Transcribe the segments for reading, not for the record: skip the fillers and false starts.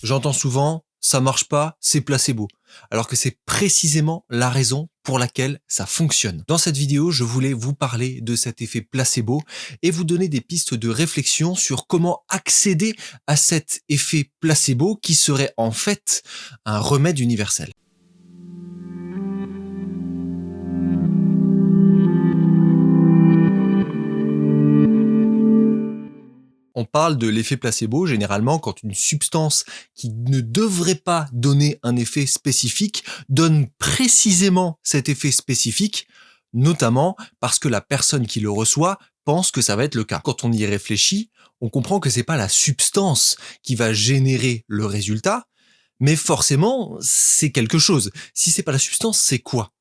J'entends souvent « ça marche pas, c'est placebo », alors que c'est précisément la raison pour laquelle ça fonctionne. Dans cette vidéo, je voulais vous parler de cet effet placebo et vous donner des pistes de réflexion sur comment accéder à cet effet placebo qui serait en fait un remède universel. On parle de l'effet placebo généralement quand une substance qui ne devrait pas donner un effet spécifique donne précisément cet effet spécifique, notamment parce que la personne qui le reçoit pense que ça va être le cas. Quand on y réfléchit, on comprend que c'est pas la substance qui va générer le résultat, mais forcément, c'est quelque chose. Si c'est pas la substance, c'est quoi?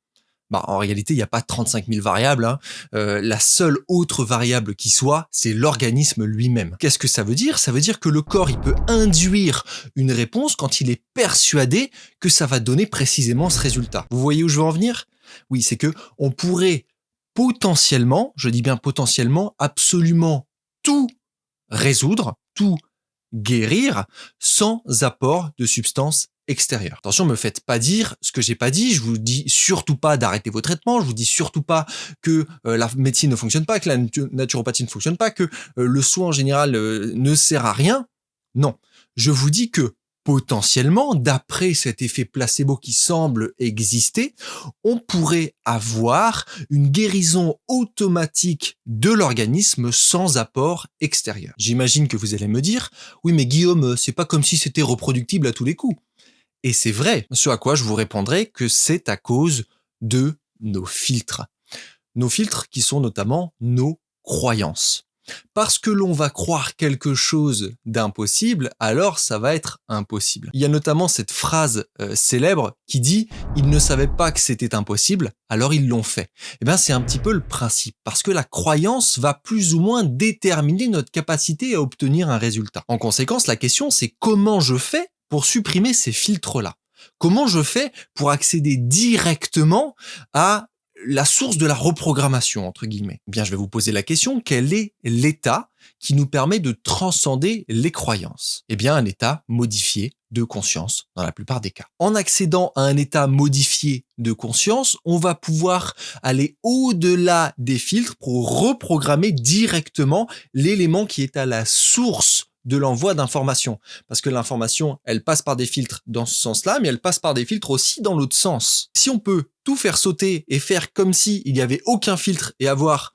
En réalité, il n'y a pas 35 000 variables. La seule autre variable qui soit, c'est l'organisme lui-même. Qu'est-ce que ça veut dire? Ça veut dire que le corps, il peut induire une réponse quand il est persuadé que ça va donner précisément ce résultat. Vous voyez où je veux en venir? Oui, c'est que on pourrait potentiellement, je dis bien potentiellement, absolument tout résoudre, tout guérir sans apport de substances extérieures. Attention, me faites pas dire ce que j'ai pas dit, je vous dis surtout pas d'arrêter vos traitements, je vous dis surtout pas que la médecine ne fonctionne pas, que la naturopathie ne fonctionne pas, que le soin en général ne sert à rien. Non, je vous dis que potentiellement, d'après cet effet placebo qui semble exister, on pourrait avoir une guérison automatique de l'organisme sans apport extérieur. J'imagine que vous allez me dire, oui mais Guillaume, c'est pas comme si c'était reproductible à tous les coups. Et c'est vrai, ce à quoi je vous répondrai que c'est à cause de nos filtres. Nos filtres qui sont notamment nos croyances. Parce que l'on va croire quelque chose d'impossible, alors ça va être impossible. Il y a notamment cette phrase célèbre qui dit « ils ne savaient pas que c'était impossible, alors ils l'ont fait ». Eh bien, c'est un petit peu le principe, parce que la croyance va plus ou moins déterminer notre capacité à obtenir un résultat. En conséquence, la question c'est comment je fais pour supprimer ces filtres-là? Comment je fais pour accéder directement à la source de la reprogrammation, entre guillemets? Eh bien, je vais vous poser la question, quel est l'état qui nous permet de transcender les croyances? Eh bien, un état modifié de conscience, dans la plupart des cas. En accédant à un état modifié de conscience, on va pouvoir aller au-delà des filtres pour reprogrammer directement l'élément qui est à la source de l'envoi d'informations. Parce que l'information, elle passe par des filtres dans ce sens-là, mais elle passe par des filtres aussi dans l'autre sens. Si on peut tout faire sauter et faire comme si il n'y avait aucun filtre et avoir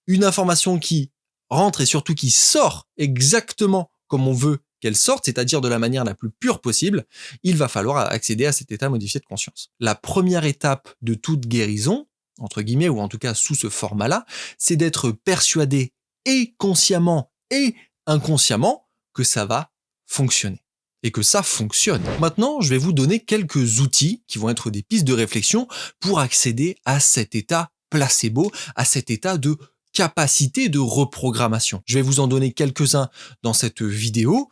une information qui rentre et surtout qui sort exactement comme on veut qu'elle sorte, c'est-à-dire de la manière la plus pure possible, il va falloir accéder à cet état modifié de conscience. La première étape de toute guérison, entre guillemets, ou en tout cas sous ce format-là, c'est d'être persuadé et consciemment et inconsciemment que ça va fonctionner et que ça fonctionne. Maintenant, je vais vous donner quelques outils qui vont être des pistes de réflexion pour accéder à cet état placebo, à cet état de capacité de reprogrammation. Je vais vous en donner quelques-uns dans cette vidéo.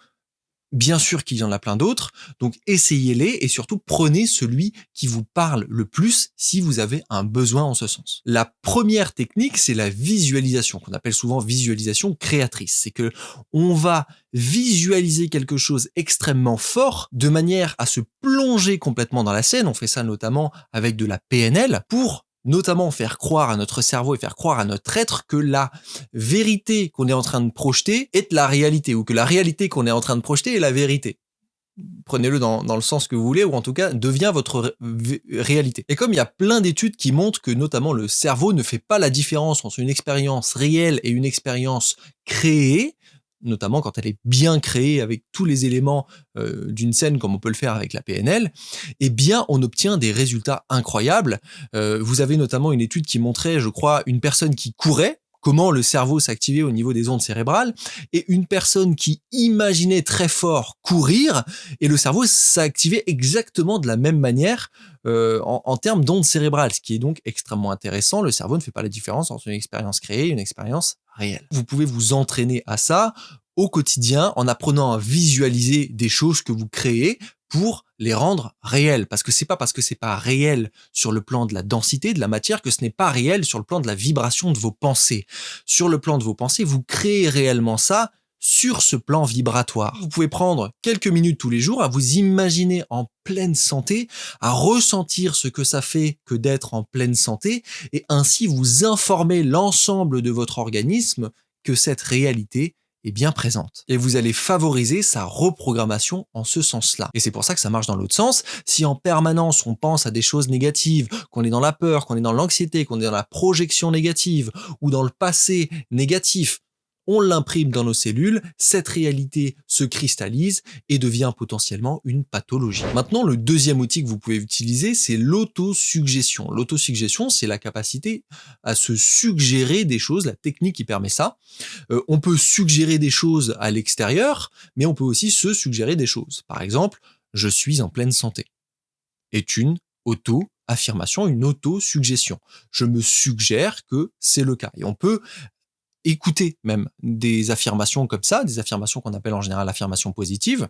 Bien sûr qu'il y en a plein d'autres, donc essayez-les et surtout prenez celui qui vous parle le plus si vous avez un besoin en ce sens. La première technique, c'est la visualisation, qu'on appelle souvent visualisation créatrice. C'est que on va visualiser quelque chose extrêmement fort de manière à se plonger complètement dans la scène. On fait ça notamment avec de la PNL pour notamment faire croire à notre cerveau et faire croire à notre être que la vérité qu'on est en train de projeter est la réalité, ou que la réalité qu'on est en train de projeter est la vérité. Prenez-le dans le sens que vous voulez, ou en tout cas devient votre réalité. Et comme il y a plein d'études qui montrent que notamment le cerveau ne fait pas la différence entre une expérience réelle et une expérience créée, notamment quand elle est bien créée avec tous les éléments d'une scène comme on peut le faire avec la PNL, eh bien on obtient des résultats incroyables. Vous avez notamment une étude qui montrait, je crois, une personne qui courait, comment le cerveau s'activait au niveau des ondes cérébrales, et une personne qui imaginait très fort courir, et le cerveau s'activait exactement de la même manière en termes d'ondes cérébrales, ce qui est donc extrêmement intéressant. Le cerveau ne fait pas la différence entre une expérience créée et une expérience réelle. Vous pouvez vous entraîner à ça au quotidien en apprenant à visualiser des choses que vous créez pour les rendre réelles. Parce que c'est pas parce que c'est pas réel sur le plan de la densité, de la matière, que ce n'est pas réel sur le plan de la vibration de vos pensées. Sur le plan de vos pensées, vous créez réellement ça sur ce plan vibratoire. Vous pouvez prendre quelques minutes tous les jours à vous imaginer en pleine santé, à ressentir ce que ça fait que d'être en pleine santé et ainsi vous informer l'ensemble de votre organisme que cette réalité est bien présente. Et vous allez favoriser sa reprogrammation en ce sens-là. Et c'est pour ça que ça marche dans l'autre sens. Si en permanence on pense à des choses négatives, qu'on est dans la peur, qu'on est dans l'anxiété, qu'on est dans la projection négative ou dans le passé négatif, on l'imprime dans nos cellules, cette réalité se cristallise et devient potentiellement une pathologie. Maintenant, le deuxième outil que vous pouvez utiliser, c'est l'autosuggestion. L'autosuggestion, c'est la capacité à se suggérer des choses, la technique qui permet ça. On peut suggérer des choses à l'extérieur, mais on peut aussi se suggérer des choses. Par exemple, je suis en pleine santé. Est une auto-affirmation, une auto-suggestion. Je me suggère que c'est le cas. Et on peut écouter même des affirmations comme ça, des affirmations qu'on appelle en général affirmations positives,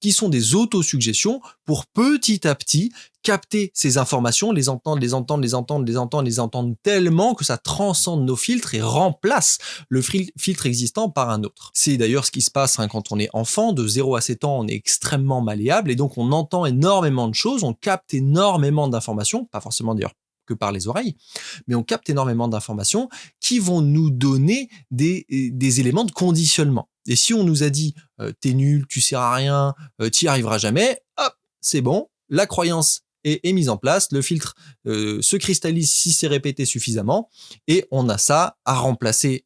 qui sont des autosuggestions pour petit à petit capter ces informations, les entendre tellement que ça transcende nos filtres et remplace le filtre existant par un autre. C'est d'ailleurs ce qui se passe quand on est enfant, de 0 à 7 ans, on est extrêmement malléable et donc on entend énormément de choses, on capte énormément d'informations, pas forcément d'ailleurs que par les oreilles, mais on capte énormément d'informations qui vont nous donner des éléments de conditionnement. Et si on nous a dit t'es nul, tu sers à rien, t'y arriveras jamais, hop, c'est bon, la croyance est mise en place, le filtre se cristallise si c'est répété suffisamment, et on a ça à remplacer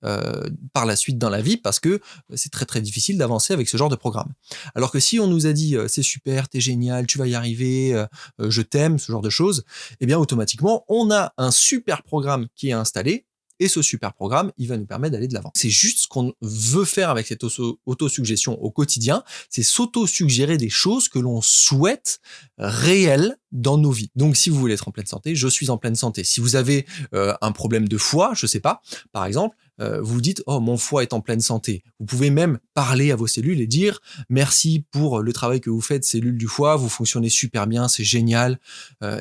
par la suite dans la vie parce que c'est très très difficile d'avancer avec ce genre de programme. Alors que si on nous a dit c'est super, t'es génial, tu vas y arriver, je t'aime, ce genre de choses, eh bien automatiquement on a un super programme qui est installé. Et ce super programme, il va nous permettre d'aller de l'avant. C'est juste ce qu'on veut faire avec cette autosuggestion au quotidien, c'est s'auto-suggérer des choses que l'on souhaite réelles dans nos vies. Donc si vous voulez être en pleine santé, je suis en pleine santé. Si vous avez un problème de foie, je sais pas, par exemple, vous dites oh mon foie est en pleine santé. Vous pouvez même parler à vos cellules et dire merci pour le travail que vous faites, cellules du foie, vous fonctionnez super bien, c'est génial,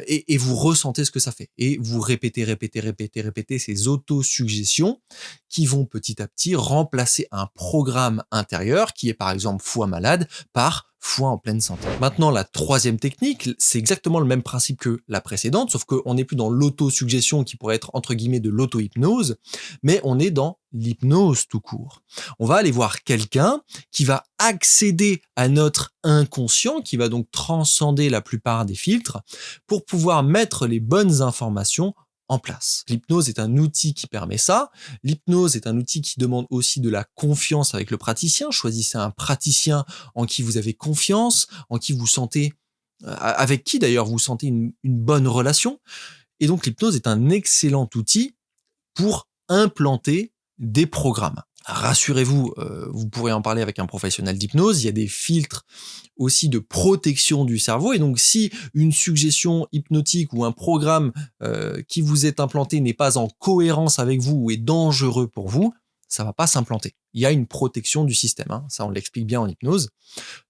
et vous ressentez ce que ça fait. Et vous répétez ces autosuggestions qui vont petit à petit remplacer un programme intérieur qui est par exemple foie malade par foie en pleine santé. Maintenant, la troisième technique, c'est exactement le même principe que la précédente, sauf qu'on n'est plus dans l'autosuggestion qui pourrait être entre guillemets de l'auto-hypnose, mais on est dans l'hypnose tout court. On va aller voir quelqu'un qui va accéder à notre inconscient, qui va donc transcender la plupart des filtres pour pouvoir mettre les bonnes informations en place. L'hypnose est un outil qui permet ça. L'hypnose est un outil qui demande aussi de la confiance avec le praticien. Choisissez un praticien en qui vous avez confiance, en qui vous sentez, avec qui d'ailleurs vous sentez une bonne relation. Et donc l'hypnose est un excellent outil pour implanter des programmes. Rassurez-vous, vous pourrez en parler avec un professionnel d'hypnose. Il y a des filtres aussi de protection du cerveau. Et donc, si une suggestion hypnotique ou un programme qui vous est implanté n'est pas en cohérence avec vous ou est dangereux pour vous, ça va pas s'implanter. Il y a une protection du système. Hein. Ça, on l'explique bien en hypnose.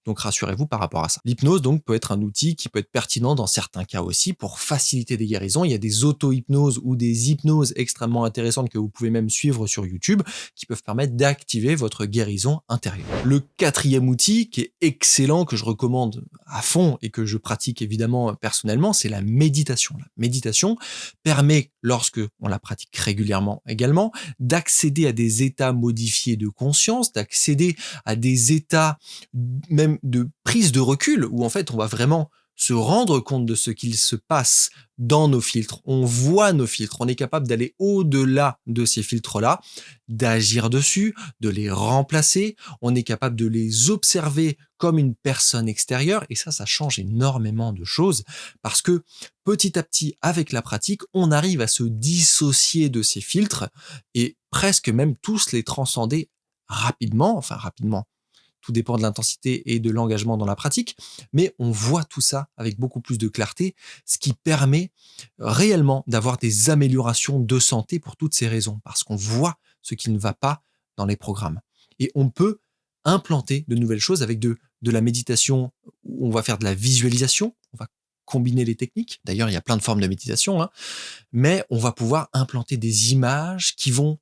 Donc, rassurez-vous par rapport à ça. L'hypnose, donc, peut être un outil qui peut être pertinent dans certains cas aussi pour faciliter des guérisons. Il y a des auto-hypnoses ou des hypnoses extrêmement intéressantes que vous pouvez même suivre sur YouTube qui peuvent permettre d'activer votre guérison intérieure. Le quatrième outil qui est excellent, que je recommande à fond et que je pratique évidemment personnellement, c'est la méditation. La méditation permet, lorsque on la pratique régulièrement également, d'accéder à des états modifiés de conscience, d'accéder à des états même de prise de recul où en fait on va vraiment se rendre compte de ce qu'il se passe dans nos filtres. On voit nos filtres, on est capable d'aller au-delà de ces filtres-là, d'agir dessus, de les remplacer, on est capable de les observer comme une personne extérieure et ça change énormément de choses parce que petit à petit, avec la pratique, on arrive à se dissocier de ces filtres et presque même tous les transcender rapidement, tout dépend de l'intensité et de l'engagement dans la pratique, mais on voit tout ça avec beaucoup plus de clarté, ce qui permet réellement d'avoir des améliorations de santé pour toutes ces raisons, parce qu'on voit ce qui ne va pas dans les programmes. Et on peut implanter de nouvelles choses avec de la méditation où on va faire de la visualisation, on va combiner les techniques. D'ailleurs, il y a plein de formes de méditation, mais on va pouvoir implanter des images qui vont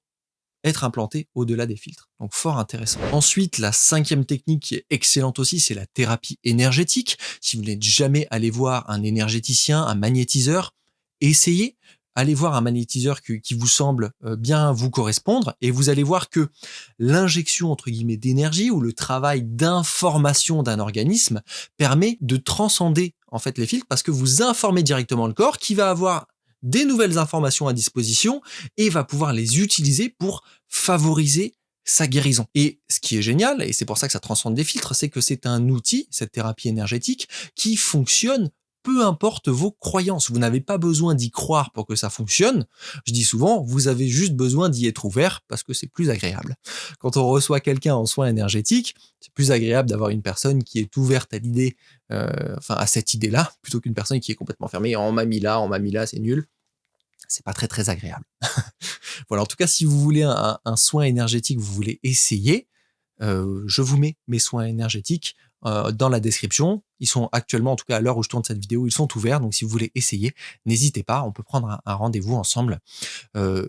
être implanté au-delà des filtres. Donc fort intéressant. Ensuite, la 5e technique qui est excellente aussi, c'est la thérapie énergétique. Si vous n'êtes jamais allé voir un énergéticien, un magnétiseur, essayez. Allez voir un magnétiseur qui vous semble bien vous correspondre et vous allez voir que l'injection entre guillemets d'énergie ou le travail d'information d'un organisme permet de transcender en fait les filtres parce que vous informez directement le corps qui va avoir des nouvelles informations à disposition et va pouvoir les utiliser pour favoriser sa guérison. Et ce qui est génial, et c'est pour ça que ça transcende des filtres, c'est que c'est un outil, cette thérapie énergétique, qui fonctionne peu importe vos croyances. Vous n'avez pas besoin d'y croire pour que ça fonctionne. Je dis souvent, vous avez juste besoin d'y être ouvert parce que c'est plus agréable. Quand on reçoit quelqu'un en soins énergétiques, c'est plus agréable d'avoir une personne qui est ouverte à l'idée, à cette idée-là, plutôt qu'une personne qui est complètement fermée. On m'a mis là, c'est nul. C'est pas très très agréable. Voilà, en tout cas, si vous voulez un soin énergétique, vous voulez essayer, je vous mets mes soins énergétiques dans la description. Ils sont actuellement, en tout cas à l'heure où je tourne cette vidéo, ils sont ouverts. Donc si vous voulez essayer, n'hésitez pas, on peut prendre un rendez-vous ensemble.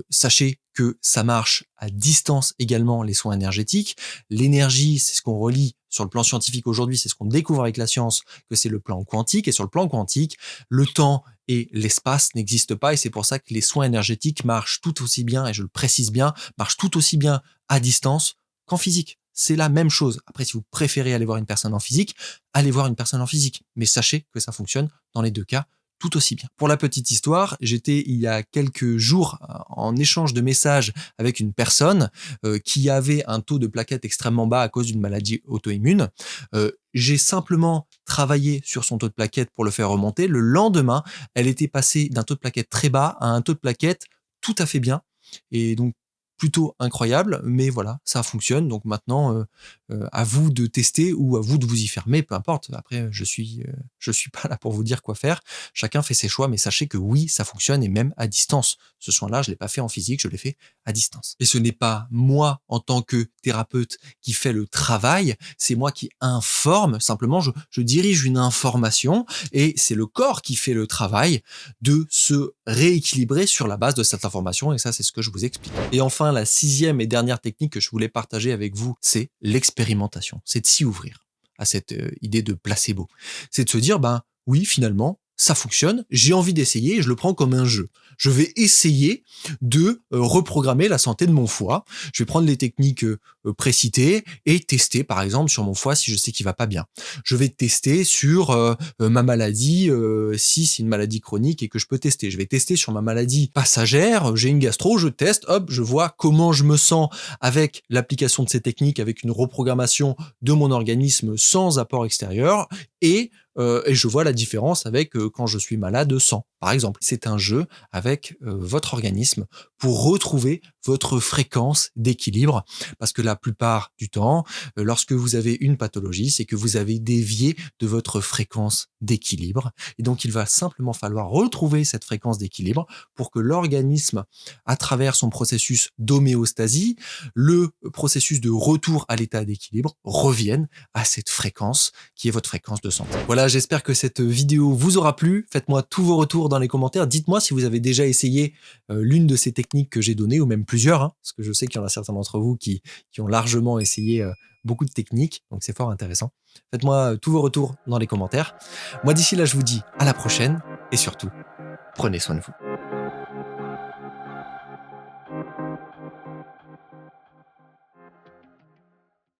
Sachez que ça marche à distance également, les soins énergétiques. L'énergie, c'est ce qu'on relie sur le plan scientifique aujourd'hui, c'est ce qu'on découvre avec la science, que c'est le plan quantique. Et sur le plan quantique, le temps et l'espace n'existent pas. Et c'est pour ça que les soins énergétiques marchent tout aussi bien, et je le précise bien, marchent tout aussi bien à distance qu'en physique. C'est la même chose. Après, si vous préférez aller voir une personne en physique, allez voir une personne en physique. Mais sachez que ça fonctionne dans les deux cas tout aussi bien. Pour la petite histoire, j'étais il y a quelques jours en échange de messages avec une personne qui avait un taux de plaquettes extrêmement bas à cause d'une maladie auto-immune. J'ai simplement travaillé sur son taux de plaquettes pour le faire remonter. Le lendemain, elle était passée d'un taux de plaquettes très bas à un taux de plaquettes tout à fait bien. Et donc, plutôt incroyable, mais voilà, ça fonctionne. Donc maintenant, à vous de tester ou à vous de vous y fermer, peu importe. Après, je suis pas là pour vous dire quoi faire. Chacun fait ses choix, mais sachez que oui, ça fonctionne et même à distance. Ce soin-là, je l'ai pas fait en physique, je l'ai fait à distance. Et ce n'est pas moi, en tant que thérapeute, qui fait le travail, c'est moi qui informe. Simplement, je dirige une information et c'est le corps qui fait le travail de se rééquilibrer sur la base de cette information. Et ça, c'est ce que je vous explique. Et enfin, la 6e et dernière technique que je voulais partager avec vous, c'est l'expérimentation. C'est de s'y ouvrir à cette idée de placebo. C'est de se dire, oui, finalement, ça fonctionne, j'ai envie d'essayer et je le prends comme un jeu. Je vais essayer de reprogrammer la santé de mon foie. Je vais prendre les techniques précitées et tester, par exemple, sur mon foie si je sais qu'il va pas bien. Je vais tester sur ma maladie, si c'est une maladie chronique et que je peux tester. Je vais tester sur ma maladie passagère, j'ai une gastro, je teste, hop, je vois comment je me sens avec l'application de ces techniques, avec une reprogrammation de mon organisme sans apport extérieur et je vois la différence avec quand je suis malade sans, par exemple. C'est un jeu avec votre organisme pour retrouver votre fréquence d'équilibre. Parce que la plupart du temps, lorsque vous avez une pathologie, c'est que vous avez dévié de votre fréquence d'équilibre. Et donc, il va simplement falloir retrouver cette fréquence d'équilibre pour que l'organisme, à travers son processus d'homéostasie, le processus de retour à l'état d'équilibre, revienne à cette fréquence qui est votre fréquence de santé. Voilà, j'espère que cette vidéo vous aura plu. Faites-moi tous vos retours dans les commentaires. Dites-moi si vous avez déjà essayé l'une de ces techniques que j'ai données, ou même plusieurs, hein, parce que je sais qu'il y en a certains d'entre vous qui ont largement essayé beaucoup de techniques, donc c'est fort intéressant. Faites-moi tous vos retours dans les commentaires. Moi, d'ici là, je vous dis à la prochaine, et surtout, prenez soin de vous.